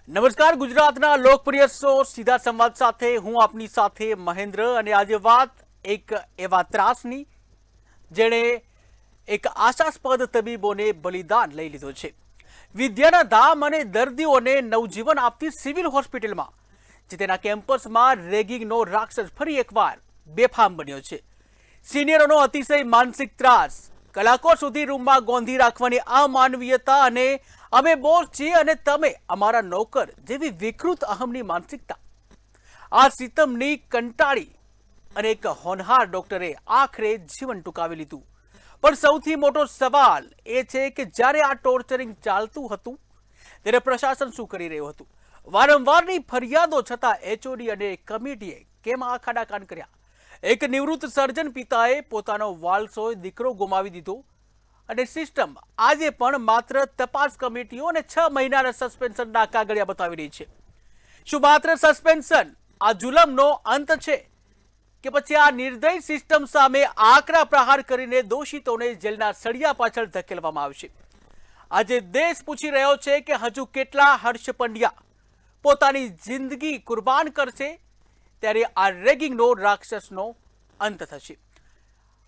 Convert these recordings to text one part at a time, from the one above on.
નમસ્કાર, ગુજરાતના લોકપ્રિય શો સીધા સંવાદ સાથે હું આપની સાથે મહેન્દ્ર. અને આજે વાત એક એવા ત્રાસની જેણે એક આશાસ્પદ તબીબોને બલિદાન લઈ લીધો છે. વિદ્યાના ધામ અને દર્દીઓને નવજીવન આપતી સિવિલ હોસ્પિટલમાં જે તેના કેમ્પસમાં રેગિંગનો રાક્ષસ ફરી એકવાર બેફામ બન્યો છે. સિનિયરોનો અતિશય માનસિક ત્રાસ, કલાકો સુધી રૂમમાં ગોંધી રાખવાની અમાનવીયતા અને અમે બોસ છીએ અને તમે અમારા નોકર જેવી વિકૃત અહમની માનસિકતા, આ સિતમની કંટાળી અને એક હોનહાર ડોક્ટરે આખરે જીવન ટૂંકાવી લીધું. પણ સૌથી મોટો સવાલ એ છે કે જ્યારે આ ટોર્ચરિંગ ચાલતું હતું ત્યારે પ્રશાસન શું કરી રહ્યું હતું? વારંવારની ફરિયાદો છતાં એચઓડી અને કમિટીએ કેમ આ ખાડા કાન કર્યા? એક નિવૃત્ત સર્જન પિતાએ પોતાનો વાલસોય દીકરો ગુમાવી દીધો અને સિસ્ટમ આજે પણ માત્ર તપાસ કમિટીઓ અને 6 મહિનાના સસ્પેન્શનના કાગળિયા બતાવી રહી છે. શું માત્ર સસ્પેન્શન આ જુલમનો અંત છે કે પછી આ નિર્દય સિસ્ટમ સામે આકરા પ્રહાર કરીને દોષિતોને જેલના સળિયા પાછળ ધકેલવામાં આવશે? આજે દેશ પૂછી રહ્યો છે કે હજુ કેટલા હર્ષ પંડ્યા પોતાની જિંદગી કુરબાન કરશે ત્યારે આ રેગિંગનો રાક્ષસનો અંત થશે.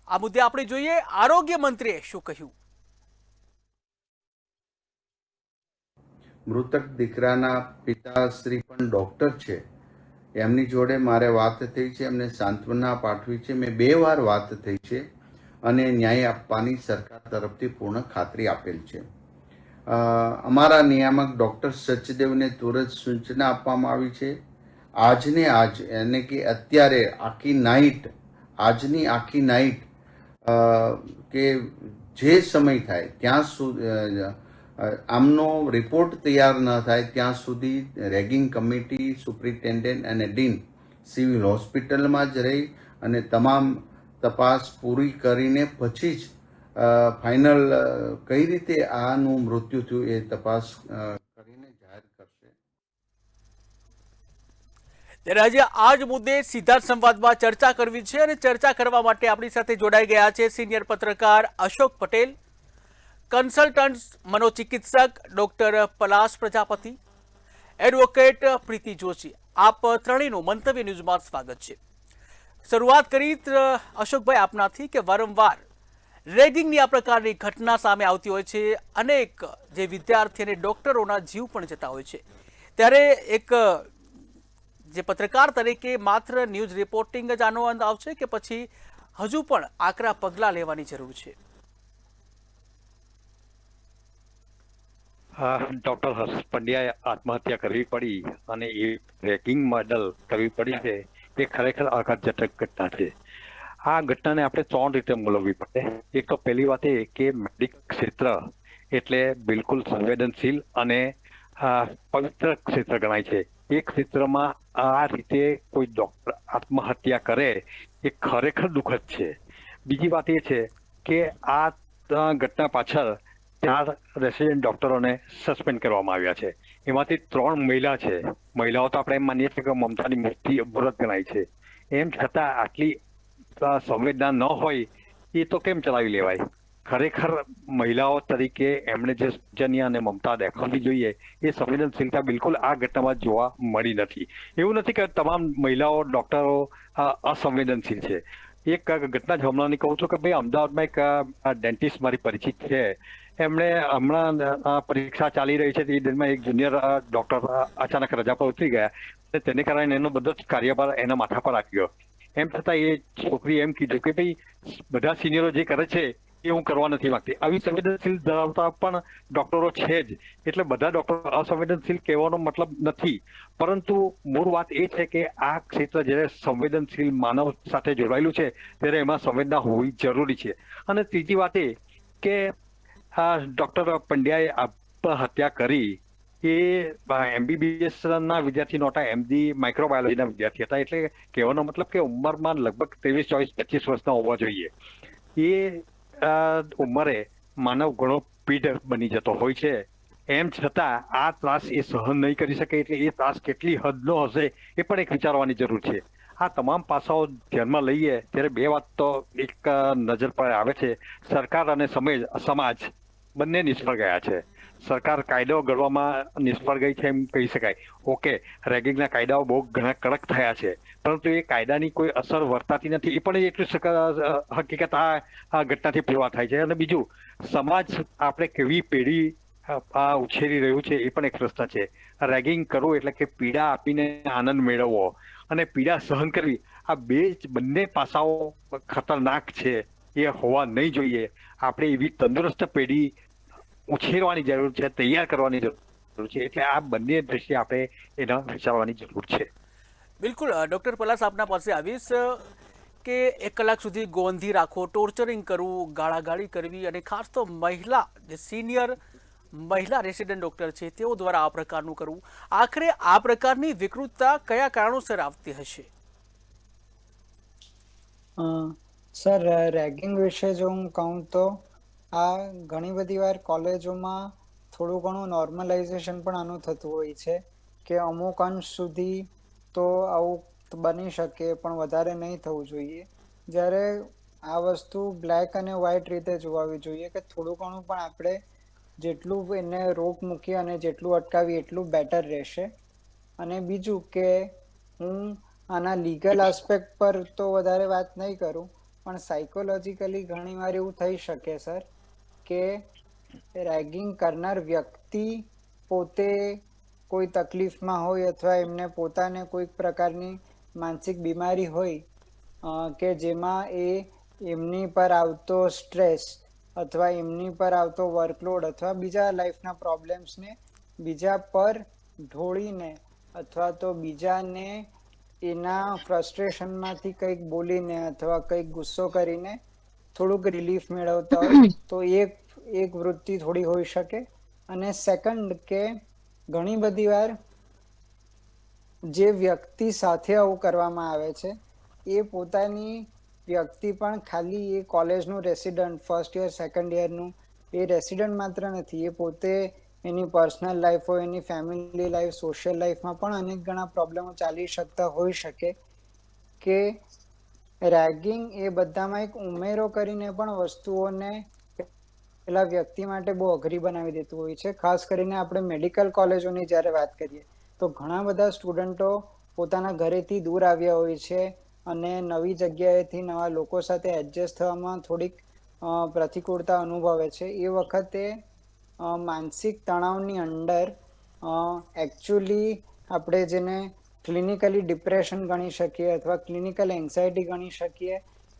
આ મુદ્દે આપણે જોઈએ આરોગ્ય મંત્રીએ શું કહ્યું. મૃતક દીકરાના પિતાશ્રી પણ ડોક્ટર છે. એમની જોડે મારે વાત થઈ છે, એમને સાંત્વના પાઠવી છે. મેં 2 વાર વાત થઈ છે અને ન્યાય આપવાની સરકાર તરફથી પૂર્ણ ખાતરી આપેલ છે. અમારા નિયામક ડૉક્ટર સચદેવને તુરંત સૂચના આપવામાં આવી છે. આજને આજ એટલે કે અત્યારે આજની આખી નાઇટ કે જે સમય થાય ત્યાં સુધી આમનો રિપોર્ટ તૈયાર ન થાય ત્યાં સુધી રેગિંગ કમિટી, સુપ્રિન્ટેન્ડન્ટ અને ડીન સિવિલ હોસ્પિટલમાં જ રહી અને તમામ તપાસ પૂરી કરીને પછી જ ફાઇનલ કઈ રીતે આનું મૃત્યુ થયું એ તપાસ કરીને જાહેર કરશે. ત્યારે આજે આ જ મુદ્દે સીધા સંવાદમાં ચર્ચા કરવી છે અને ચર્ચા કરવા માટે આપણી સાથે જોડાઈ ગયા છે સિનિયર પત્રકાર અશોક પટેલ, કન્સલ્ટન્ટ મનોચિકિત્સક ડોક્ટર પલાશ પ્રજાપતિ, એડવોકેટ પ્રીતિ જોશી. આપ ત્રણેયનું મંતવ્ય ન્યૂઝમાં સ્વાગત છે. શરૂઆત કરી અશોકભાઈ આપનાથી કે વારંવાર રેગિંગની આ પ્રકારની ઘટના સામે આવતી હોય છે. અનેક જે વિદ્યાર્થી અને ડોક્ટરોના જીવ પણ જતા હોય છે. ત્યારે એક જે પત્રકાર તરીકે માત્ર ન્યૂઝ રિપોર્ટિંગ જ આનો અંત આવશે કે પછી હજુ પણ આકરા પગલાં લેવાની જરૂર છે? ડોક્ટર હર્ષ પંડ્યાએ આત્મહત્યા કરવી પડી અને એ રેગિંગ મોડલ કરવી પડી છે એ ખરેખર આઘાતજનક ઘટના છે. આ ઘટનાને આપણે 3 રીતે મૂલવવી પડે. એક તો પહેલી વાત એ કે મેડિકલ ક્ષેત્ર એટલે બિલકુલ સંવેદનશીલ અને પવિત્ર ક્ષેત્ર ગણાય છે. એ ક્ષેત્રમાં આ રીતે કોઈ ડોક્ટર આત્મહત્યા કરે એ ખરેખર દુઃખદ છે. બીજી વાત એ છે કે આ ઘટના પાછળ 4 રેસિડેન્ટ ડોક્ટરોને સસ્પેન્ડ કરવામાં આવ્યા છે. એમાંથી 3 મહિલા છે. મહિલાઓ તો આપણે એમ માનીએ છીએ કે મમતાની મૂર્તિ અમૃત ગણાય છે. એમ છતાં આટલી સંવેદના ન હોય એ તો કેમ ચલાવી લેવાય? ખરેખર મહિલાઓ તરીકે એમણે જે સૌજન્ય અને મમતા દેખાડવી જોઈએ એ સંવેદનશીલતા બિલકુલ આ ઘટનામાં જોવા મળી નથી. એવું નથી કે તમામ મહિલાઓ ડોક્ટરો અસંવેદનશીલ છે. એક ઘટના જ હમણાંની કહું છું કે ભાઈ અમદાવાદમાં એક ડેન્ટિસ્ટ મારી પરિચિત છે. એમણે હમણાં પરીક્ષા ચાલી રહી છે તે દરમિયાન એક જુનિયર ડોક્ટર અચાનક રજા પર ઉતરી ગયા અને તેને કારણે એનો બધો જ કાર્યભાર એના માથા પર આવી ગયો. એમ છતાં એ છોકરી એમ કીધું કે ભાઈ બધા સિનિયરો જે કરે છે એ હું કરવા નથી માંગતી. આવી સંવેદનશીલ ધરાવતા પણ ડોક્ટરો છે જ. એટલે બધા ડોક્ટરો અસંવેદનશીલ કહેવાનો મતલબ નથી. પરંતુ મૂળ વાત એ છે કે આ ક્ષેત્ર જ્યારે સંવેદનશીલ માનવ સાથે જોડાયેલું છે ત્યારે એમાં સંવેદના હોવી જરૂરી છે. અને ત્રીજી વાત એ કે ડોક્ટર પંડ્યાએ આત્મહત્યા કરી એ MBBS ના વિદ્યાર્થી નહોતા, MD માઇક્રોબાયોલોજીના વિદ્યાર્થી હતા. એટલે કહેવાનો મતલબ કે ઉંમરમાં લગભગ 23, 24, 25 વર્ષના હોવા જોઈએ. એ ઉંમરે માનવ ઘણો પીઢ બની જતો હોય છે. એમ છતાં આ ત્રાસ એ સહન નહીં કરી શકે. એટલે એ ત્રાસ કેટલી હદનો હશે એ પણ એક વિચારવાની જરૂર છે. આ તમામ પાસાઓ ધ્યાનમાં લઈએ ત્યારે 2 વાત તો એક નજર પર આવે છે. સરકાર અને સમાજ બંને નિષ્ફળ ગયા છે. સરકાર કાયદાઓ ઘડવામાં નિષ્ફળ ગઈ છે એમ કહી શકાય. ઓકે, રેગિંગના કાયદાઓ બહુ ઘણા કડક થયા છે, પરંતુ એ કાયદાની કોઈ અસર વર્તાતી નથી. એ પણ એટલું હકીકત આ ઘટનાથી પુરવાર થાય છે. અને બીજું, સમાજ આપણે કેવી પેઢી આ ઉછેરી રહ્યું છે એ પણ એક પ્રશ્ન છે. રેગિંગ કરવું એટલે કે પીડા આપીને આનંદ મેળવવો અને પીડા સહન કરવી, આ બંને પાસાઓ ખતરનાક છે. એ હોવા નહીં જોઈએ. આપણે એવી તંદુરસ્ત પેઢી ઉછેરવાની જરૂર છે, તૈયાર કરવાની જરૂર છે. એટલે આ બંને દ્રષ્ટિએ આપણે એના વિચારવાની જરૂર છે. બિલકુલ ડૉક્ટર પલાસ આપના પાસે આવીશ કે 1 કલાક સુધી ગોંધી રાખો, ટોર્ચરિંગ કરવું, ગાળાગાળી કરવી અને ખાસ તો મહિલા જે સિનિયર મહિલા રેસિડેન્ટ ડૉક્ટર છે તેઓ દ્વારા આ પ્રકારનું કરવું, આખરે આ પ્રકારની વિકૃતતા કયા કારણોસર આવતી હશે? સર, રેગિંગ વિશે જો હું કહું તો આ ઘણી બધી વાર કોલેજોમાં થોડું ઘણું નોર્મલાઇઝેશન પણ આનું થતું હોય છે કે અમુક અંશ સુધી તો આવું બની શકે પણ વધારે નહીં થવું જોઈએ. જ્યારે આ વસ્તુ બ્લેક અને વ્હાઇટ રીતે જોવાવી જોઈએ કે થોડું ઘણું પણ આપણે જેટલું એને રોક મૂકીએ અને જેટલું અટકાવીએ એટલું બેટર રહેશે. અને બીજું કે હું આના લીગલ આસ્પેક્ટ પર તો વધારે વાત નહીં કરું, પણ સાયકોલોજીકલી ઘણી વાર એવું થઈ શકે સર કે રેગિંગ કરનાર વ્યક્તિ પોતે કોઈ તકલીફમાં હોય અથવા એમને પોતાને કોઈક પ્રકારની માનસિક બીમારી હોય કે જેમાં એમની પર આવતો સ્ટ્રેસ અથવા એમની પર આવતો વર્કલોડ અથવા બીજા લાઈફના પ્રોબ્લેમ્સને બીજા પર ઢોળીને અથવા તો બીજાને એના ફ્રસ્ટ્રેશનમાંથી કંઈક બોલીને અથવા કંઈક ગુસ્સો કરીને થોડુંક રિલીફ મેળવતા હોય તો એક વૃત્તિ થોડી હોઈ શકે. અને સેકન્ડ કે ઘણી બધી વાર જે વ્યક્તિ સાથે આવું કરવામાં આવે છે એ પોતાની વ્યક્તિ પણ ખાલી એ કોલેજનું રેસિડન્ટ, ફર્સ્ટ યર સેકન્ડ યરનું એ રેસિડન્ટ માત્ર નથી, એ પોતે એની પર્સનલ લાઈફ હોય, એની ફેમિલી લાઈફ, સોશિયલ લાઈફમાં પણ અનેક ઘણા પ્રોબ્લેમો ચાલી શકતા હોઈ શકે કે રેગિંગ એ બધામાં એક ઉમેરો કરીને પણ વસ્તુઓને પેલા વ્યક્તિ માટે બહુ અઘરી બનાવી દેતું હોય છે. ખાસ કરીને આપણે મેડિકલ કોલેજોની જ્યારે વાત કરીએ તો ઘણા બધા સ્ટુડન્ટો પોતાના ઘરેથી દૂર આવ્યા હોય છે અને નવી જગ્યાએથી નવા લોકો સાથે એડજસ્ટ થવામાં થોડીક પ્રતિકૂળતા અનુભવે છે. એ વખતે માનસિક તણાવની અંદર એકચ્યુઅલી આપણે જેને ક્લિનિકલી ડિપ્રેશન ગણી શકીએ અથવા ક્લિનિકલ એન્ઝાયટી ગણી શકીએ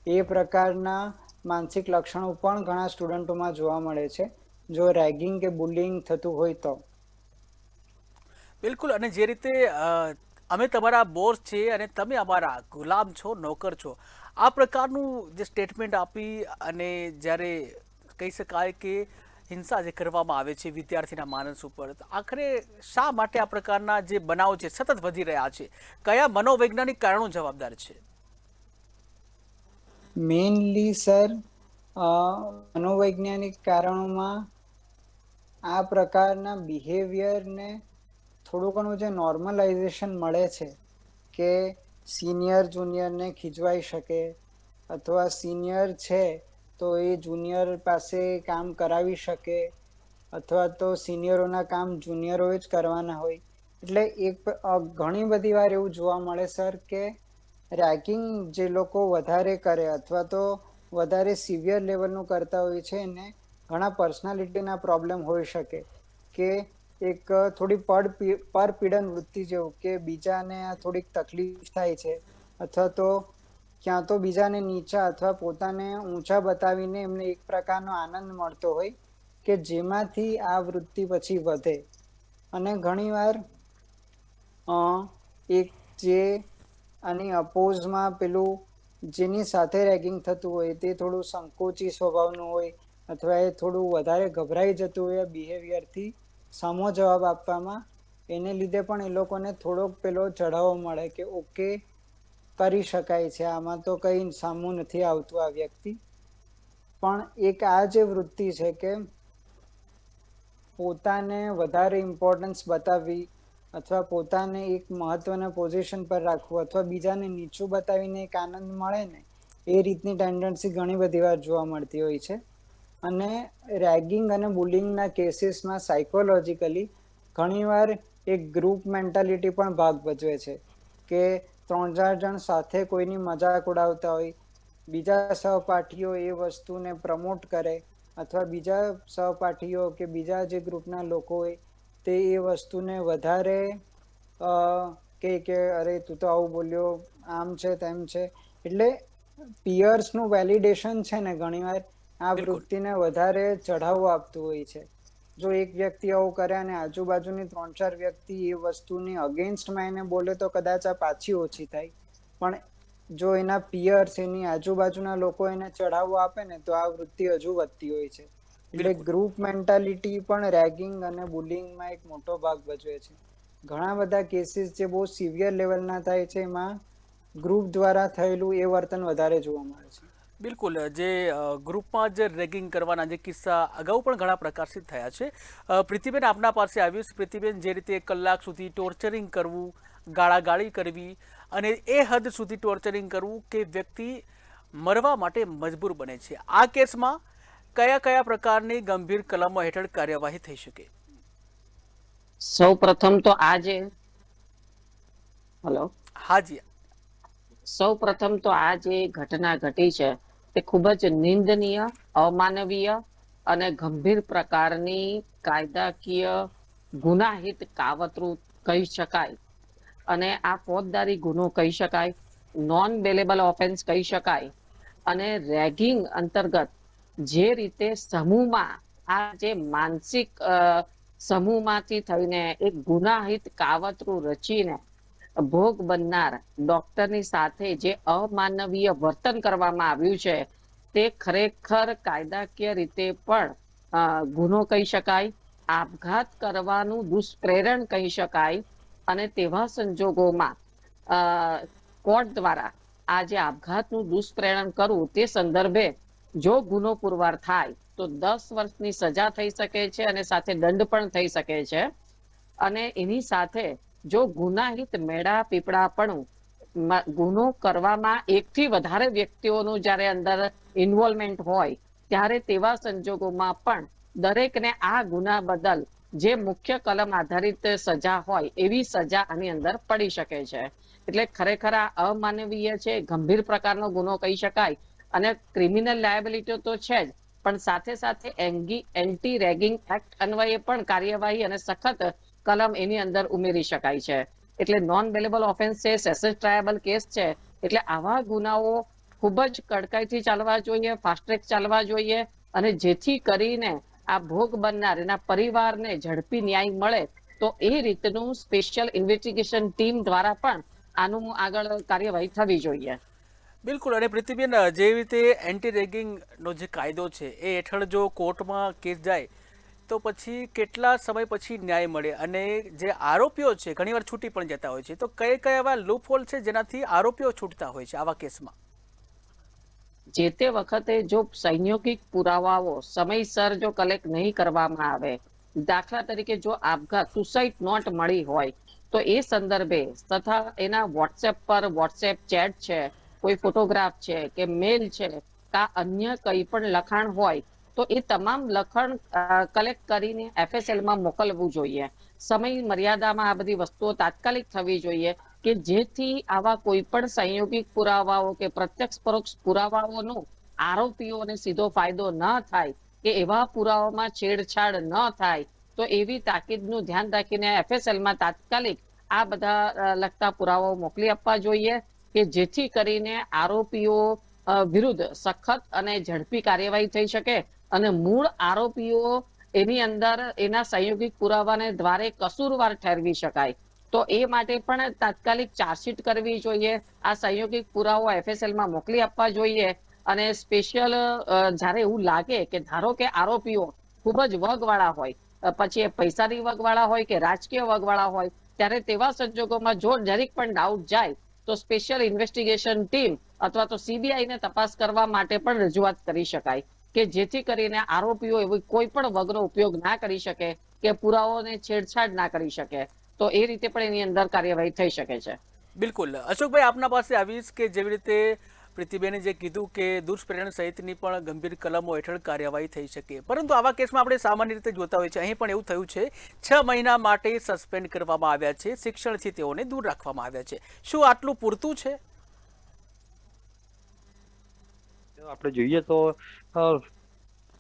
એ પ્રકારના માનસિક લક્ષણો પણ ઘણા સ્ટુડન્ટોમાં જોવા મળે છે જો રેગિંગ કે બુલિંગ થતું હોય તો. બિલકુલ, અને જે રીતે અમે તમારા બોસ છે અને તમે અમારા ગુલામ છો, નોકર છો, આ પ્રકારનું જે સ્ટેટમેન્ટ આપી અને જ્યારે કહી શકાય કે હિંસા જે કરવામાં આવે છે વિદ્યાર્થીના માનસ ઉપર, આખરે શા માટે આ પ્રકારના જે બનાવો છે સતત વધી રહ્યા છે? કયા મનોવૈજ્ઞાનિક કારણો જવાબદાર છે? મેઇનલી સર મનોવૈજ્ઞાનિક કારણોમાં આ પ્રકારના બિહેવિયરને થોડું ઘણું જે નોર્મલાઇઝેશન મળે છે કે સિનિયર જુનિયરને ખીજવાઈ શકે અથવા સિનિયર છે તો એ જુનિયર પાસે કામ કરાવી શકે અથવા તો સિનિયરોના કામ જુનિયરોએ જ કરવાના હોય. એટલે ઘણી બધી વાર એવું જોવા મળે સર કે રેગિંગ જે લોકો વધારે કરે અથવા તો વધારે સિવિયર લેવલનું કરતા હોય છે એને ઘણા પર્સનાલિટીના પ્રોબ્લેમ હોઈ શકે કે એક થોડી પરપીડન વૃત્તિ જેવું કે બીજાને થોડીક તકલીફ થાય છે અથવા તો ક્યાં તો બીજાને નીચા અથવા પોતાને ઊંચા બતાવીને એમને એક પ્રકારનો આનંદ મળતો હોય કે જેમાંથી આ વૃત્તિ પછી વધે. અને ઘણીવાર એક જે આની અપોઝમાં પેલું જેની સાથે રેગિંગ થતું હોય તે થોડું સંકોચી સ્વભાવનું હોય અથવા એ થોડું વધારે ગભરાઈ જતું હોય બિહેવિયરથી સામો જવાબ આપવામાં, એને લીધે પણ એ લોકોને થોડોક પેલો ચઢાવો મળે કે ઓકે કરી શકાય છે, આમાં તો કંઈ સામું નથી આવતું આ વ્યક્તિ. પણ એક આ જે વૃત્તિ છે કે પોતાને વધારે ઇમ્પોર્ટન્સ બતાવવી અથવા પોતાને એક મહત્વના પોઝિશન પર રાખવું અથવા બીજાને નીચું બતાવીને એક આનંદ મળે ને એ રીતની ટેન્ડન્સી ઘણી બધી વાર જોવા મળતી હોય છે. અને રેગિંગ અને બુલિંગના કેસીસમાં સાયકોલોજીકલી ઘણીવાર એક ગ્રુપ મેન્ટાલિટી પણ ભાગ ભજવે છે કે 3-4 જણ સાથે કોઈની મજાક ઉડાવતા હોય, બીજા સહપાઠીઓ એ વસ્તુને પ્રમોટ કરે અથવા બીજા સહપાઠીઓ કે બીજા જે ગ્રુપના લોકો હોય તે એ વસ્તુને વધારે કે અરે તું તો આવું બોલ્યો, આમ છે તેમ છે. એટલે પિયર્સનું વેલિડેશન છે ને ઘણીવાર આ બિલકુલ. વૃત્તિને વધારે ચઢાવો આપતું હોય છે. જો એક વ્યક્તિ આવું કરે અને આજુબાજુની 3-4 વ્યક્તિ એ વસ્તુની અગેન્સ્ટમાં એને બોલે તો કદાચ આ પાછી ઓછી થાય, પણ જો એના પિયર્સ એની આજુબાજુના લોકો એને ચઢાવો આપે ને તો આ વૃત્તિ હજુ વધતી હોય છે. એટલે બિલકુલ. ગ્રુપ મેન્ટાલિટી પણ રેગિંગ અને બુલિંગમાં એક મોટો ભાગ ભજવે છે. ઘણા બધા કેસીસ જે બહુ સિવિયર લેવલના થાય છે એમાં ગ્રુપ દ્વારા થયેલું એ વર્તન વધારે જોવા મળે છે. બિલકુલ, જે ગ્રુપમાં જે રેગિંગ કરવાના જે કિસ્સા અગાઉ પણ ઘણા પ્રકાશિત થયા છે. પ્રીતિબેન, આપના પાસે આવ્યું છે. પ્રીતિબેન, જે રીતે 1 કલાક સુધી ટોર્ચરિંગ કરવું, ગાળાગાળી કરવી અને એ હદ સુધી ટોર્ચરિંગ કરવું કે વ્યક્તિ મરવા માટે મજબૂર બને છે, આ કેસમાં કયા કયા પ્રકારની ગંભીર કલમો હેઠળ કાર્યવાહી થઈ શકે? સૌ પ્રથમ તો આજે હલો હાજી. સૌ પ્રથમ તો આ જે ઘટના ઘટી છે તે ખૂબ જ નિંદનીય, અમાનવીય અને ગંભીર પ્રકારની કાયદાકીય ગુનાહિત કાવતરું કહી શકાય. અને આ ફોજદારી ગુનો કહી શકાય, નોન બેલેબલ ઓફેન્સ કહી શકાય. અને રેગિંગ અંતર્ગત જે રીતે સમૂહમાં આ જે માનસિક સમૂહમાંથી થઈને એક ગુનાહિત કાવતરું રચીને ભોગ બનનાર ડોક્ટરની સાથે જે અમાનવીય વર્તન કરવામાં આવ્યું છે તે ખરેખર કાયદાકીય રીતે પણ ગુનો કહી શકાય, આપઘાત કરવાનું દુષ્પ્રેરણ કહી શકાય. અને તેવા સંજોગોમાં કોર્ટ દ્વારા આ જે આપઘાતનું દુષ્પ્રેરણ કરવું તે સંદર્ભે જો ગુનો પુરવાર થાય તો 10 વર્ષની સજા થઈ શકે છે અને સાથે દંડ પણ થઈ શકે છે. અને એની સાથે જો ગુનાહિત મેળા પીપળાપણું ગુનો કરવામાં 1 થી વધારે વ્યક્તિઓનું જ્યારે અંદર ઇન્વોલ્વમેન્ટ હોય ત્યારે તેવા સંજોગોમાં પણ દરેકને આ ગુના બદલ જે મુખ્ય કલમ આધારિત સજા હોય એવી સજા આની અંદર પડી શકે છે. એટલે ખરેખર આ અમાનવીય છે, ગંભીર પ્રકારનો ગુનો કહી શકાય. અને ક્રિમિનલ લાયબિલિટી તો છે જ, પણ સાથે સાથે એન્ટી રેગિંગ એક્ટ અન્વયે પણ કાર્યવાહી અને સખત કલમ એની અંદર ઉમેરી શકાય છે. એટલે નોન બેલેબલ ઓફેન્સ છે, સેશન ટ્રાયબલ કેસ છે. એટલે આવા ગુનાઓ ખૂબ જ કડકાઈથી ચાલવા જોઈએ, ફાસ્ટ ટ્રેક ચાલવા જોઈએ. અને જેથી કરીને આ ભોગ બનનાર એના પરિવારને ઝડપી ન્યાય મળે તો એ રીતનું સ્પેશિયલ ઇન્વેસ્ટિગેશન ટીમ દ્વારા પણ આનું આગળ કાર્યવાહી થવી જોઈએ. બિલકુલ. અને પ્રીતિબેન, જે રીતે એન્ટી રેગિંગનો જે કાયદો છે એ હેઠળ જો કોર્ટમાં કેસ જાય તો પછી કેટલા સમય પછી ન્યાય મળે? અને જે આરોપીઓ છે ઘણીવાર છૂટી પણ જતા હોય છે, તો કયા કયા એવા લૂપહોલ છે જેનાથી આરોપીઓ છૂટતા હોય છે આવા કેસમાં? જે તે વખતે જો સંયોગિક પુરાવાઓ સમયસર જો કલેક્ટ નહીં કરવામાં આવે, દાખલા તરીકે જો આપઘાત સુસાઇડ નોટ મળી હોય તો એ સંદર્ભે તથા એના વોટ્સએપ પર વોટ્સએપ ચેટ છે, કોઈ ફોટોગ્રાફ છે કે મેલ છે કા અન્ય કંઈ પણ લખાણ હોય તો એ તમામ લખાણ કલેક્ટ કરીને FSL માં મોકલવું જોઈએ. સમય મર્યાદામાં આ બધી વસ્તુઓ તાત્કાલિક થવી જોઈએ કે જેથી આવા કોઈ પણ સંયોગિક પુરાવાઓ કે પ્રત્યક્ષ પરોક્ષ પુરાવાઓનો આરોપીઓને સીધો ફાયદો ન થાય કે એવા પુરાવામાં છેડછાડ ન થાય. તો એવી તાકીદનું ધ્યાન રાખીને FSL માં તાત્કાલિક આ બધા લગતા પુરાવાઓ મોકલી આપવા જોઈએ કે જેથી કરીને આરોપીઓ વિરુદ્ધ સખત અને ઝડપી કાર્યવાહી થઈ શકે અને મૂળ આરોપીઓ એની અંદર એના સંયોગિક પુરાવાને દ્વારે કસૂરવાર ઠેરવી શકાય. તો એ માટે પણ તાત્કાલિક ચાર્જશીટ કરવી જોઈએ, આ સંયોગિક પુરાવો FSL માં મોકલી આપવા જોઈએ. અને સ્પેશિયલ જ્યારે એવું લાગે કે ધારો કે આરોપીઓ ખૂબ જ વગવાળા હોય, પછી એ પૈસાની વગવાળા હોય કે રાજકીય વગવાળા હોય, ત્યારે તેવા સંજોગોમાં જો જરીક પણ ડાઉટ જાય તો સ્પેશિયલ ઇન્વેસ્ટિગેશન ટીમ અથવા તો CBI ને તપાસ કરવા માટે પણ રજૂઆત કરી શકાય કે જેથી કરીને આરોપીઓ એવી કોઈ પણ વગનો ઉપયોગ ના કરી શકે કે પુરાવાઓને છેડછાડ ના કરી શકે. તો એ રીતે પણ એની અંદર કાર્યવાહી થઈ શકે છે. બિલકુલ. અશોકભાઈ, આપના પાસે આવીશ કે જેવી રીતે પ્રીતિબેને જે કીધું કે દુષ્પ્રેરણ સહિતની પણ ગંભીર કલમો હેઠળ કાર્યવાહી થઈ શકે, પરંતુ આવા કેસમાં આપણે સામાન્ય રીતે જોતા હોઈએ છીએ, અહીં પણ એવું થયું છે 6 મહિના માટે સસ્પેન્ડ કરવામાં આવ્યા છે, શિક્ષણથી તેઓને દૂર રાખવામાં આવ્યા છે. શું આટલું પૂરતું છે? આપણે જોઈએ તો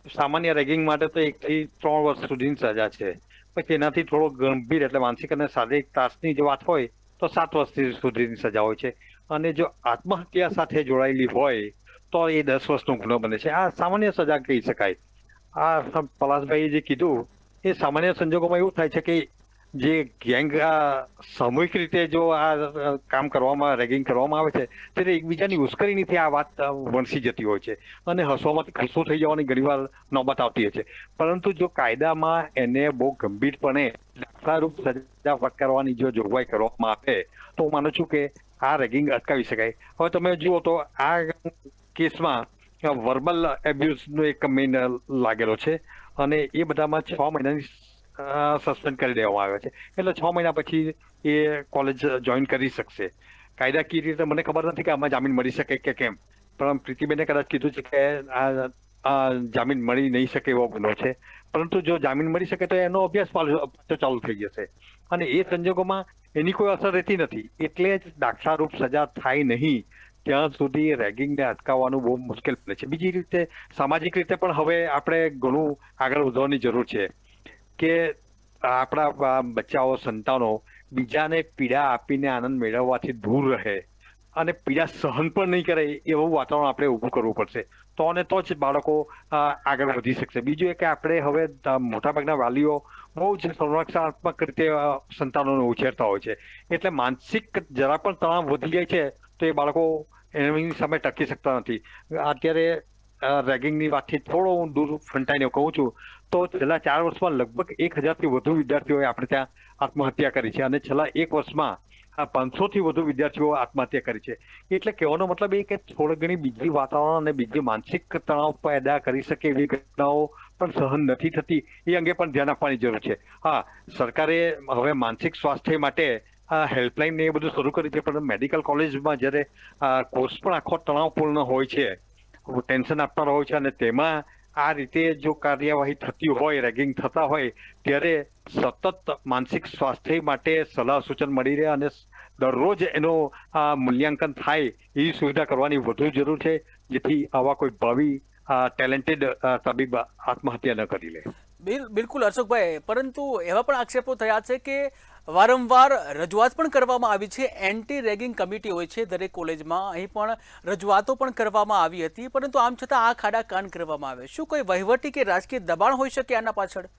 સામાન્ય રેગિંગ માટે તો 1 થી 3 વર્ષ સુધીની સજા છે. પછી એનાથી થોડો ગંભીર એટલે માનસિક અને શારીરિક ત્રાસની જો વાત હોય તો 7 વર્ષ સુધીની સજા હોય છે. અને જો આત્મહત્યા સાથે જોડાયેલી હોય તો એ 10 વર્ષનો ગુનો બને છે. આ સામાન્ય સજા કહી શકાય. આ પલાશભાઈએ જે કીધું એ સામાન્ય સંજોગોમાં એવું થાય છે કે જે ગેંગ સામૂહિક રીતે જો આ કામ કરવામાં, રેગિંગ કરવામાં આવે છે ત્યારે એકબીજાની ઉશ્કેરણીથી આ વાત વણસી જતી હોય છે અને હસવામાંથી ખુશો થઈ જવાની ઘણીવાર નોબત આવતી હોય છે. પરંતુ જો કાયદામાં એને બહુ ગંભીરપણે દાખલારૂપ સજા ફટકારવાની જો જોગવાઈ કરવામાં આવે તો હું માનું છું કે આ રેગિંગ અટકાવી શકાય. હવે તમે જુઓ તો આ કેસમાં વર્બલ એબ્યુઝનો એક મેઇન લાગેલો છે અને એ બધામાં 6 મહિનાની સસ્પેન્ડ કરી દેવામાં આવ્યા છે. એટલે 6 મહિના પછી એ કોલેજ જોઈન કરી શકશે. કાયદાકીય રીતે મને ખબર નથી કે આમાં જામીન મળી શકે કે કેમ, પણ પ્રીતિબેને કદાચ કીધું છે કે આ જામીન મળી નહીં શકે એવો ગુનો છે. પરંતુ જો જામીન મળી શકે તો એનો અભ્યાસ પાછો ચાલુ થઈ જશે અને એ સંજોગોમાં એની કોઈ અસર રહેતી નથી. એટલે જ દાખલારૂપ સજા થાય નહીં ત્યાં સુધી રેગિંગને અટકાવવાનું બહુ મુશ્કેલ બને છે. બીજી રીતે સામાજિક રીતે પણ હવે આપણે ઘણું આગળ વધવાની જરૂર છે કે આપણા બચ્ચાઓ, સંતાનો બીજાને પીડા આપીને આનંદ મેળવવાથી દૂર રહે અને પીડા સહન પણ નહીં કરે એવું વાતાવરણ આપણે ઊભું કરવું પડશે. તો અને તો જ બાળકો આગળ વધી શકશે. બીજું એ કે આપણે હવે મોટાભાગના વાલીઓ બહુ જ સંરક્ષણાત્મક રીતે સંતાનોને ઉછેરતા હોય છે. એટલે માનસિક જરા પણ તણાવ વધી જાય છે તો એ બાળકો એની સામે ટકી શકતા નથી. અત્યારે રેગિંગની વાતથી થોડો હું દૂર ફંટાઈને કહું છું તો છેલ્લા 4 વર્ષમાં લગભગ 1000થી વધુ વિદ્યાર્થીઓએ આપણે ત્યાં આત્મહત્યા કરી છે અને છેલ્લા 1 વર્ષમાં 500થી વધુ વિદ્યાર્થીઓ આત્મહત્યા કરી છે. એટલે કહેવાનો મતલબ એ કે થોડી ઘણી બીજી વાતાવરણ અને બીજી માનસિક તણાવ પેદા કરી શકે એવી ઘટનાઓ પણ સહન નથી થતી એ અંગે પણ ધ્યાન આપવાની જરૂર છે. હા, સરકારે હવે માનસિક સ્વાસ્થ્ય માટે હેલ્પલાઇન ને એ બધું શરૂ કર્યું છે, પણ મેડિકલ કોલેજમાં જ્યારે કોર્સ પણ આખો તણાવપૂર્ણ હોય છે, ટેન્શન આપનારો હોય છે અને તેમાં આ રીતે જો કાર્યવાહી થતી હોય, રેગિંગ થતા હોય ત્યારે સતત માનસિક સ્વાસ્થ્ય માટે સલાહ સૂચન મળી રહે અને દરરોજ એનો મૂલ્યાંકન થાય એવી સુવિધા કરવાની વધુ જરૂર છે, જેથી આવા કોઈ ભાવિ ટેલેન્ટેડ તબીબ આત્મહત્યા ન કરી લે. બિલકુલ હર્ષુભાઈ, પરંતુ એવા પણ આક્ષેપો થયા છે કે વારંવાર રજૂઆત પણ કરવામાં આવી છે. એન્ટી રેગિંગ કમિટી હોય છે દરેક કોલેજમાં, અહીં પણ રજૂઆતો પણ કરવામાં આવી હતી, પરંતુ આમ છતાં આ ખાડા કાન કરવામાં આવે. શું કોઈ વહીવટી કે રાજકીય દબાણ હોઈ શકે આના પાછળ?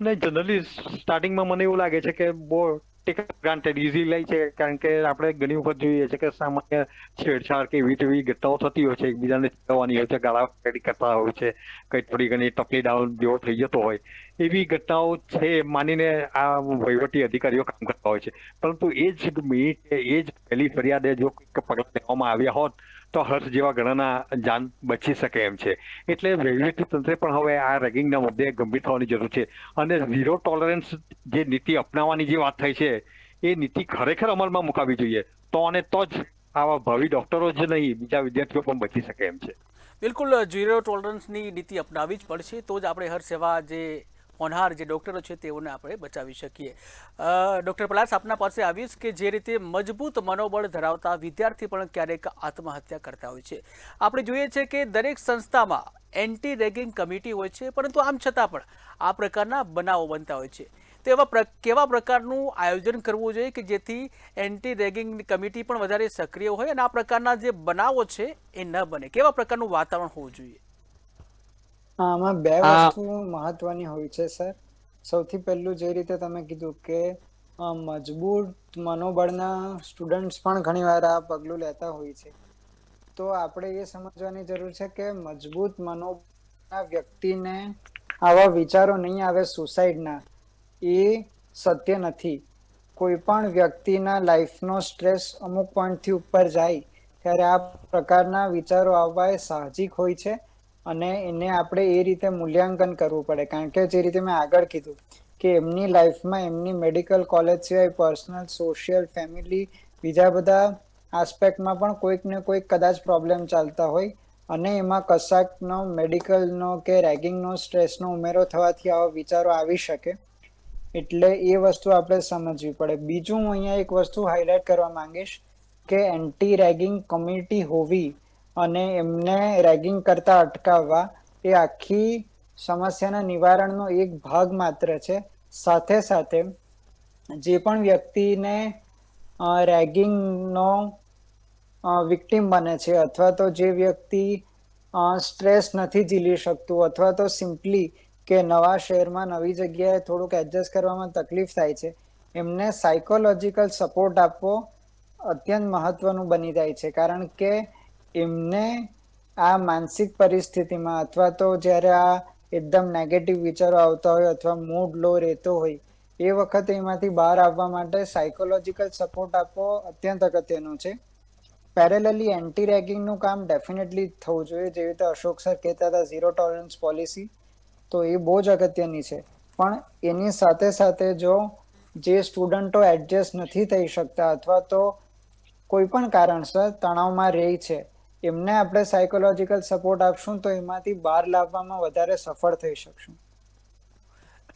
નહીં, જનરલી સ્ટાર્ટિંગમાં મને એવું લાગે છે કે બહુ ટેક ગ્રાન્ટેડ ઇઝી લે છે, કારણ કે આપણે ઘણી વખત જોઈએ છે કે સામાન્ય છેડછાડ કે એવી ઘટનાઓ થતી હોય છે, એકબીજાને ચીકવવાની હોય છે, ગાળાગાળી કરતા હોય છે, કંઈ થોડી ઘણી ટપલી ડાઉન જેવો થઈ જતો હોય એવી ઘટનાઓ છે માનીને આ વહીવટી અધિકારીઓ કામ કરતા હોય છે. પરંતુ એ જ મિનિટે એ જ પહેલી ફરિયાદે જો કંઈક પગલાં લેવામાં આવ્યા હોત તો હર્ષ જેવા ઘણાના જાન બચી શકે એમ છે. એટલે વહીવટી તંત્રે પણ હવે આ રેગિંગના મુદ્દે ગંભીર થવાની જરૂર છે અને ઝીરો ટોલરન્સ જે નીતિ અપનાવવાની જે વાત થઈ છે એ નીતિ ખરેખર અમલમાં મુકાવી જોઈએ. તો અને તો જ આવા ભાવિ ડોક્ટરો જ નહીં, બીજા વિદ્યાર્થીઓ પણ બચી શકે એમ છે. બિલકુલ, ઝીરો ટોલરન્સની નીતિ અપનાવવી જ પડશે, તો જ આપણે હર સેવા જે હોનહાર જે ડૉક્ટરો છે તેઓને આપણે બચાવી શકીએ. ડૉક્ટર પલાશ, આપના પાસે આવીશ કે જે રીતે મજબૂત મનોબળ ધરાવતા વિદ્યાર્થી પણ ક્યારેક આત્મહત્યા કરતા હોય છે. આપણે જોઈએ છે કે દરેક સંસ્થામાં એન્ટી રેગિંગ કમિટી હોય છે, પરંતુ આમ છતાં પણ આ પ્રકારના બનાવો બનતા હોય છે. તો એવા કેવા પ્રકારનું આયોજન કરવું જોઈએ કે જેથી એન્ટી રેગિંગ કમિટી પણ વધારે સક્રિય હોય અને આ પ્રકારના જે બનાવો છે એ ન બને? કેવા પ્રકારનું વાતાવરણ હોવું જોઈએ? આમાં 2 વસ્તુ મહત્વની હોય છે સર. સૌથી પહેલું જે રીતે તમે કીધું કે મજબૂત મનોબળના સ્ટુડન્ટ્સ પણ ઘણીવાર આ પગલું લેતા હોય છે, તો આપણે એ સમજવાની જરૂર છે કે મજબૂત મનોબળના વ્યક્તિને આવા વિચારો નહીં આવે સુસાઇડના, એ સત્ય નથી. કોઈ પણ વ્યક્તિના લાઈફનો સ્ટ્રેસ અમુક પોઈન્ટથી ઉપર જાય ત્યારે આ પ્રકારના વિચારો આવવા એ સાહજિક હોય છે અને એને આપણે એ રીતે મૂલ્યાંકન કરવું પડે. કારણ કે જે રીતે મેં આગળ કીધું કે એમની લાઈફમાં એમની મેડિકલ કોલેજ સિવાય પર્સનલ, સોશિયલ, ફેમિલી, બીજા બધા આસ્પેક્ટમાં પણ કોઈક ને કોઈક કદાચ પ્રોબ્લેમ ચાલતા હોય અને એમાં કશાકનો મેડિકલનો કે રેગિંગનો સ્ટ્રેસનો ઉમેરો થવાથી આવા વિચારો આવી શકે. એટલે એ વસ્તુ આપણે સમજવી પડે. બીજું હું અહીંયા એક વસ્તુ હાઇલાઇટ કરવા માંગીશ કે એન્ટી રેગિંગ કમિટી હોવી અને એમને રેગિંગ કરતા અટકાવવા એ આખી સમસ્યાના નિવારણનો એક ભાગ માત્ર છે. સાથે સાથે જે પણ વ્યક્તિને રેગિંગનો વિક્ટિમ બને છે અથવા તો જે વ્યક્તિ સ્ટ્રેસ નથી ઝીલી શકતું અથવા તો સિમ્પલી કે નવા શહેરમાં નવી જગ્યાએ થોડુંક એડજસ્ટ કરવામાં તકલીફ થાય છે, એમને સાયકોલોજીકલ સપોર્ટ આપવો અત્યંત મહત્વનું બની જાય છે. કારણ કે એમને આ માનસિક પરિસ્થિતિમાં અથવા તો જ્યારે આ એકદમ નેગેટિવ વિચારો આવતા હોય અથવા મૂડ લો રહેતો હોય એ વખતે એમાંથી બહાર આવવા માટે સાયકોલોજીકલ સપોર્ટ આપવો અત્યંત અગત્યનું છે. પેરેલલી એન્ટી રેગિંગનું કામ ડેફિનેટલી થવું જોઈએ. જેવી રીતે અશોક સર કહેતા હતા ઝીરો ટોલરન્સ પોલિસી, તો એ બહુ જ અગત્યની છે. પણ એની સાથે સાથે જો જે સ્ટુડન્ટો એડજસ્ટ નથી થઈ શકતા અથવા તો કોઈ પણ કારણસર તણાવમાં રહે છે, એમને આપણે સાયકોલોજીકલ સપોર્ટ આપશું તો એમાંથી બહાર લાવવામાં વધારે સફળ થઈ શકશું.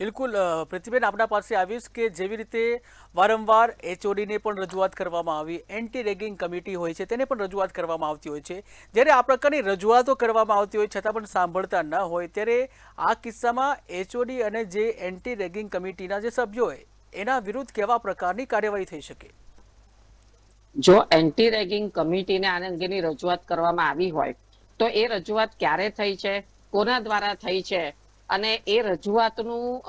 બિલકુલ પ્રતિબેન, આપણા પાસે આવીશ કે જેવી રીતે વારંવાર HODને પણ રજૂઆત કરવામાં આવી, એન્ટી રેગિંગ કમિટી હોય છે તેને પણ રજૂઆત કરવામાં આવતી હોય છે. જ્યારે આ પ્રકારની રજૂઆતો કરવામાં આવતી હોય છતાં પણ સાંભળતા ન હોય, ત્યારે આ કિસ્સામાં HOD અને જે એન્ટી રેગિંગ કમિટીના જે સભ્યો હોય એના વિરુદ્ધ કેવા પ્રકારની કાર્યવાહી થઈ શકે? જો એન્ટી રેગિંગ કમિટીને આના અંગેની રજૂઆત કરવામાં આવી હોય તો એ રજૂઆત ક્યારે થઈ છે, કોના દ્વારા થઈ છે, અને એ રજૂઆતનું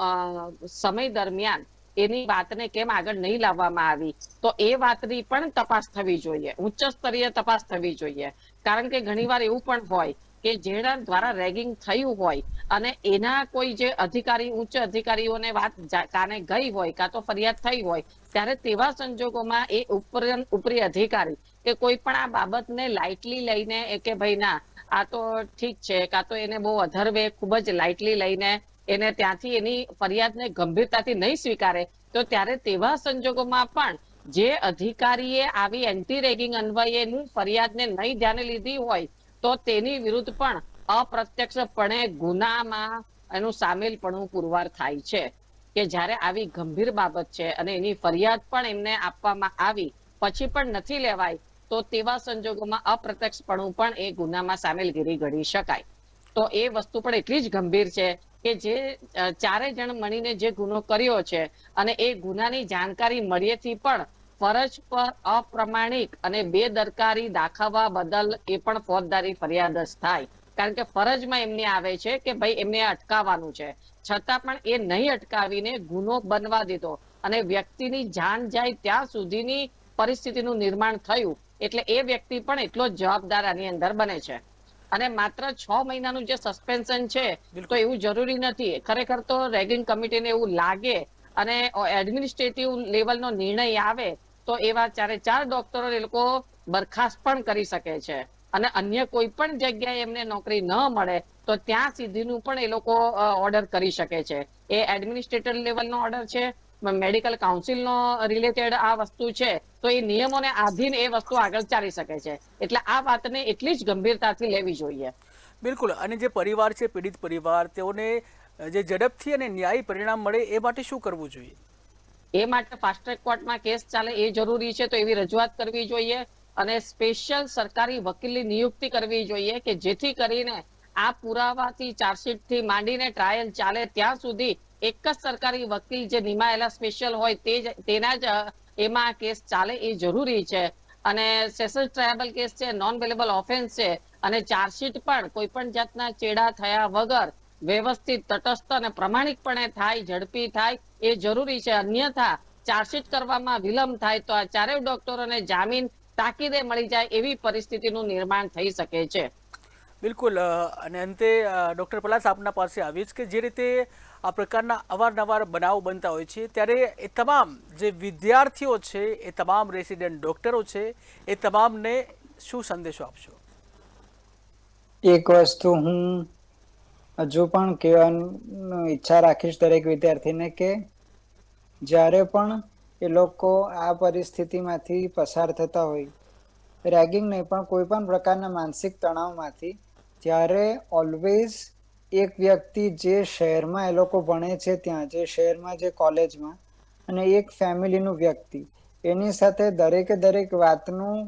સમય દરમિયાન એની વાતને કેમ આગળ નહીં લાવવામાં આવી, તો એ વાતની પણ તપાસ થવી જોઈએ, ઉચ્ચ સ્તરીય તપાસ થવી જોઈએ. કારણ કે ઘણીવાર એવું પણ હોય કે જેના દ્વારા રેગિંગ થયું હોય અને એના કોઈ જે અધિકારી, ઉચ્ચ અધિકારીઓને વાત કાને ગઈ હોય કાં તો ફરિયાદ થઈ હોય, ત્યારે તેવા સંજોગોમાં એ ઉપરી અધિકારી કે કોઈ પણ આ બાબતને લાઇટલી લઈને કે ભાઈ ના આ તો ઠીક છે, કાં તો એને બહુ અધરવે ખૂબ જ લાઇટલી લઈને એને ત્યાંથી એની ફરિયાદને ગંભીરતાથી નહીં સ્વીકારે, તો ત્યારે તેવા સંજોગોમાં પણ જે અધિકારીએ આવી એન્ટી રેગિંગ અન્વયેની ફરિયાદને નહીં ધ્યાને લીધી હોય તો તેની વિરુદ્ધ પણ અપ્રત્યક્ષપણે ગુનામાં એનું સામેલપણું પુરવાર થાય છે. કે જ્યારે આવી ગંભીર બાબત છે અને એની ફરિયાદ પણ એમને આપવામાં આવી પછી પણ નથી લેવાય, તો તેવા સંજોગોમાં અપ્રત્યક્ષપણું પણ એ ગુનામાં સામેલગીરી ગણી શકાય. તો એ વસ્તુ પણ એટલી જ ગંભીર છે કે જે ચારે જણ મળીને જે ગુનો કર્યો છે અને એ ગુનાની જાણકારી મળ્યેથી પણ ફરજ પર અપ્રમાણિક અને બેદરકારી દાખવવા બદલ એ પણ ફોજદારી ફરિયાદ જ થાય. કારણ કે ફરજમાં એમને આવે છે કે ભાઈ એમને અટકાવવાનું છે, છતાં પણ એ નહીં અટકાવીને ગુનો બનવા દીધો અને વ્યક્તિની જાન જાય ત્યાં સુધીની પરિસ્થિતિનું નિર્માણ થયું, એટલે એ વ્યક્તિ પણ એટલો જ જવાબદાર આની અંદર બને છે. અને માત્ર 6 મહિનાનું જે સસ્પેન્શન છે તો એવું જરૂરી નથી. ખરેખર તો રેગિંગ કમિટીને એવું લાગે અને એડમિનિસ્ટ્રેટિવ લેવલનો નિર્ણય આવે તો એવા 4 ડોક્ટરો એ લોકો બરખાસ્ત પણ કરી શકે છે અને અન્ય કોઈ પણ જગ્યાએ એમને નોકરી ન મળે તો ત્યાં સુધીનું પણ એ લોકો ઓર્ડર કરી શકે છે. એ એડમિનિસ્ટ્રેટર લેવલનો ઓર્ડર છે, મેડિકલ કાઉન્સિલનો રિલેટેડ આ વસ્તુ છે, તો એ નિયમોને આધીન એ વસ્તુ આગળ ચાલી શકે છે. એટલે આ વાતને એટલી જ ગંભીરતાથી લેવી જોઈએ. બિલકુલ. અને જે પરિવાર છે, પીડિત પરિવાર, તેઓને જે ઝડપથી અને ન્યાયી પરિણામ મળે એ માટે શું કરવું જોઈએ? એ માટે ફાસ્ટ ટ્રેક કોર્ટમાં કેસ ચાલે એ જરૂરી છે, તો એવી રજૂઆત કરવી જોઈએ અને સ્પેશિયલ સરકારી વકીલની નિયુક્તિ કરવી જોઈએ કે જેથી કરીને આ પુરાવાથી ચાર્જશીટથી માંડીને ટ્રાયલ ચાલે ત્યાં સુધી એક જ સરકારી વકીલ જે નિમાયેલા સ્પેશિયલ હોય તેના જ એમાં કેસ ચાલે એ જરૂરી છે. અને સેશન્સ ટ્રાયબલ કેસ છે, નોન વેલેબલ ઓફેન્સ છે અને ચાર્જશીટ પણ કોઈ પણ જાતના ચેડા થયા વગર વ્યવસ્થિત, તટસ્થ અને પ્રમાણિકપણે થાય, ઝડપી થાય એ જરૂરી છે. અન્યથા ચાર્જશીટ કરવામાં વિલંબ થાય તો આ ચારેય ડોક્ટરોને જામીન તાકીદે મળી જાય એવી પરિસ્થિતિનું નિર્માણ થઈ શકે છે. બિલકુલ. અને અંતે ડૉક્ટર પલાસ, આપના પાસે આવીશ કે જે રીતે આ પ્રકારના અવારનવાર બનાવ બનતા હોય છે, ત્યારે એ તમામ જે વિદ્યાર્થીઓ છે, એ તમામ રેસિડેન્ટ ડૉક્ટરો છે, એ તમામને શું સંદેશો આપશો? એક વસ્તુ હું હજુ પણ કહેવાની ઈચ્છા રાખીશ દરેક વિદ્યાર્થીને કે જ્યારે પણ એ લોકો આ પરિસ્થિતિમાંથી પસાર થતા હોય રેગિંગ નહીં પણ કોઈ પણ પ્રકારના માનસિક તણાવમાંથી, ત્યારે ઓલવેઝ એક વ્યક્તિ જે શહેરમાં એ લોકો ભણે છે ત્યાં, જે શહેરમાં જે કોલેજમાં, અને એક ફેમિલીનું વ્યક્તિ, એની સાથે દરેક વાતનું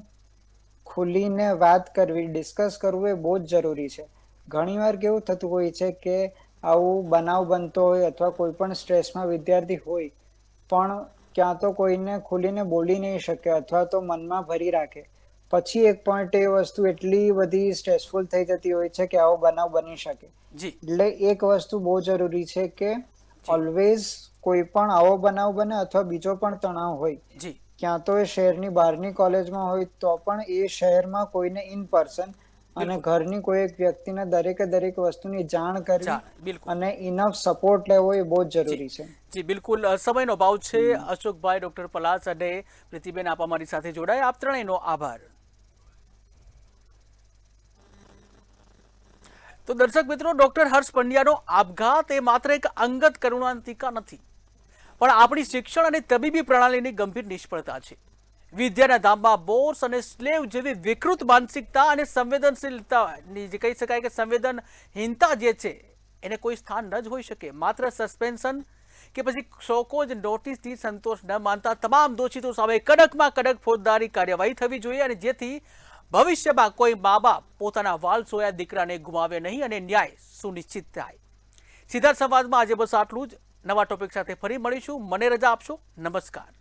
ખુલીને વાત કરવી, ડિસ્કસ કરવું એ બહુ જ જરૂરી છે. ઘણીવાર કેવું થતું હોય છે કે આવું બનાવ બનતો હોય અથવા કોઈ પણ સ્ટ્રેસમાં વિદ્યાર્થી હોય પણ ક્યાં તો કોઈને ખુલીને બોલી નહીં શકે અથવા તો મનમાં ભરી રાખે, પછી એક પોઈન્ટ એ વસ્તુ એટલી બધી સ્ટ્રેસફુલ થઈ જતી હોય છે કે આવો બનાવ બની શકે. જી એટલે એક વસ્તુ બહુ જરૂરી છે કે જી. ઓલવેઝ કોઈ પણ આવો બનાવ બને અથવા બીજો પણ તણાવ હોય, જી ક્યાં તો એ શહેરની બહારની કોલેજમાં હોય તો પણ એ શહેરમાં કોઈને ઇન પર્સન અને બિલકુલ. ઘરની કોઈ એક વ્યક્તિને દરેક વસ્તુની જાણ કરવી બિલકુલ. અને ઇનફ સપોર્ટ લેવો એ બહુ જ જી જરૂરી છે. જી બિલકુલ. સમયનો ભાવ છે. અશોકભાઈ, ડોક્ટર પલાસ અને પ્રીતિબેન, આપ અમારી સાથે જોડાયા. આપ ત્રણેયનો આભાર. તો દર્શક મિત્રો, ડોક્ટર હર્ષ પંડ્યાનો આપઘાત એ માત્ર એક અંગત કરુણાંતિકા નથી, પણ આપણી શિક્ષણ અને તબીબી પ્રણાલીની ગંભીર નિષ્ફળતા છે. વિદ્યાના ધામમાં બોર્સ અને સ્લેવ જેવી વિકૃત માનસિકતા અને સંવેદનશીલતાની જે કહી શકાય કે સંવેદનહીનતા જે છે એને કોઈ સ્થાન ન જ હોઈ શકે. માત્ર સસ્પેન્શન કે પછી શોકોજ નોટિસથી સંતોષ ન માનતા તમામ દોષિતો સામે કડકમાં કડક ફોજદારી કાર્યવાહી થવી જોઈએ, અને જેથી ભવિષ્યમાં કોઈ મા બાપ પોતાના વાલસોયા દીકરાને ગુમાવે નહીં અને ન્યાય સુનિશ્ચિત થાય. સીધા સંવાદમાં આજે બસ આટલું જ. નવા ટોપિક સાથે ફરી મળીશું. મને રજા આપશો. નમસ્કાર.